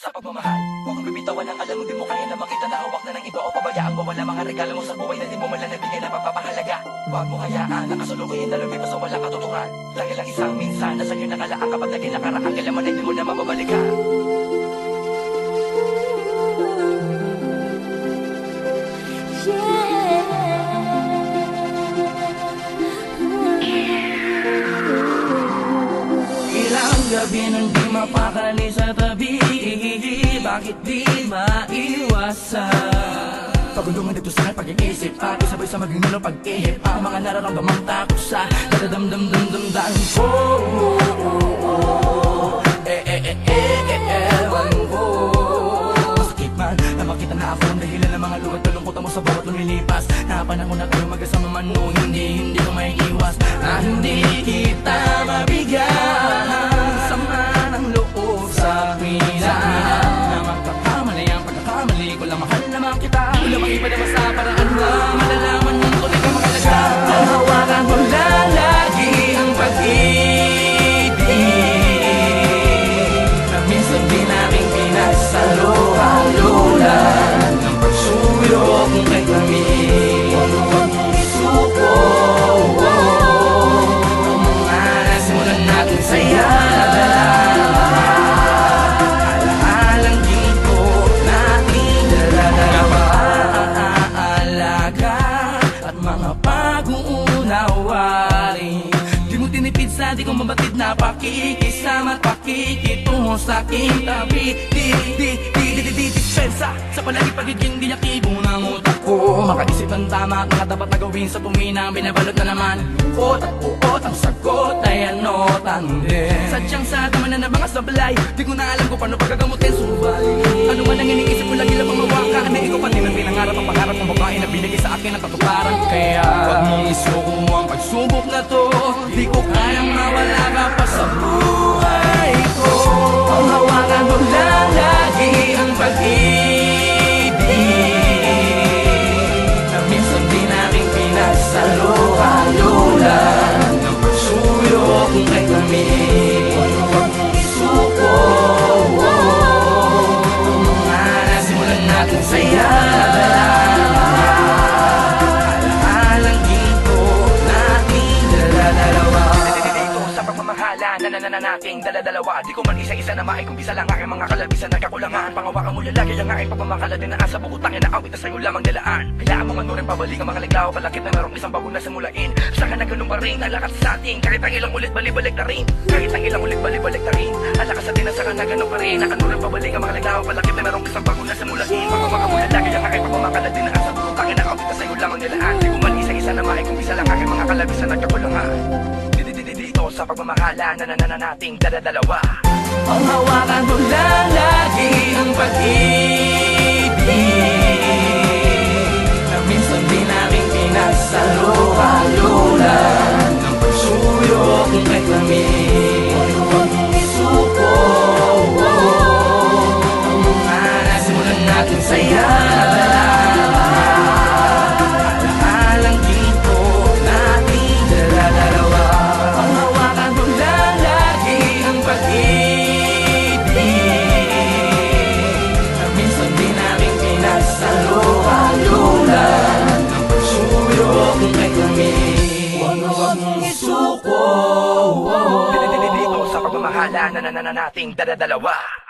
Sa pagmamahal, huwag kang bibitawan ng alam mo di mo kaya na makita na hawak na ng iba o pabayaan mo wala mga regalo mo sa buhay na di mo man lang nabigay na pagpapahalaga. Huwag mo hayaan na kasulukuhin na lumipas sa walang katuturan. Dahil lang isang minsan na sa'yo nakalaan kapag naging nakaraan kailanman ay di mo na mababalikan. Ilang gabi nang di mapakali sa tabi, bakit di maiwasan? Pagulungan dito sa aking pag-iisip at isabay sa maging pag-ihip ang mga nararamdamang takot sa dadamdam-dam-dam ko. Ewan ko. Masakit man na makita na ako ang dahilan ng mga luhat kalungkutan mo sa bawat lumilipas. Na panahon na tayo magkasama man o hindi ko may iwas. Na hindi kita mabigyan sama ng loob sa akin na magkakamali ang pagkakamali ko lang mahal naman kita. Wala mang iba na basta paraan na malalaman mong tunay ka makalaga. Ang hawakan mo lalagi ang pag-ibig na minsan di namin pinagsaluhan ng pagsuyo kung kay kami. Huwag mong isuko ang mga nasimulan natin saya na dalawa. Alaalang dito natin dalawa. Aalaga at mga pag-uunawain. Di mo tinipid sa di ko mabatid na pakikisama at pakikitungo sa aking tabi. Dispensa sa palagi pagiging diyakibo ng utak ko. Makaisip ng tama at mga dapat na gawin sa tuwina. Binabalot na naman uot at uot. Ang sagot ay ano tandem. Sadyang sa tama na mga sablay. Di ko na alam kung paano pagkagamutin. Subalit ano man ang iniisip ko lagi lang panghawakan. Hindi ko pati ng pinangarap ang pangarap ng babae na binigay sa akin ang tatuparan. Kaya huwag mong isuko mo ang pagsubok na to. Di ko kayang mawala ka pa sa buhay ko. Ang hawakan mo lalagi ang pag-ibig na minsan di namin pinagsaluhan ng pagsuyo kung kay kami. Huwag mong isuko ang mga nasimulan natin saya na dalawa. Alaalang dito natin dala-dalawa. Dito sa pagmamahala na nating dala-dalawa. Di ko man isa-isa na maikumpisa lang aking mga kalabisan na kakulangan. Pangawakan mo lalaki ang aking pagmamakala din na asa bukutangin na awit na sa'yo lamang nilaan. Kailangan mo manurin pabalik ang mga liglaw. Palakit na merong isang bagong na simulain. Saka na ganun pa rin ang lakas sa atin. Kahit ang ilang ulit balibalik na rin. Kahit ang ilang ulit balibalik na rin. Ang lakas sa atin na saka na ganun pa rin. Nakanurin pabalik ang mga liglaw. Palakit na merong isang bagong na simulain. Pangawakan mo lalaki ang aking pagmamakala din na asa bukutangin na awit na sa'yo lamang nilaan. Di ko man isa-isa na maikumpisa lang aking mga kalabisan na kakulangan. Dito sa pagmamahala na nating dala-dalawa. Ang hawakan mo lalagi ang pag-ibig na minsan di namin pinagsaluhan ng pagsuyo kung kay kami. Huwag mong isuko ang mga nasimulan natin saya na dalawa. Alaalang dito natin dala-dalawa. Ang hawakan mo lalagi ang pag-ibig na minsan di namin pinagsaluhan ng pagsuyo kung kay kami. Huwag mong isuko. Dito sa pagmamahala na nating dala-dalawa.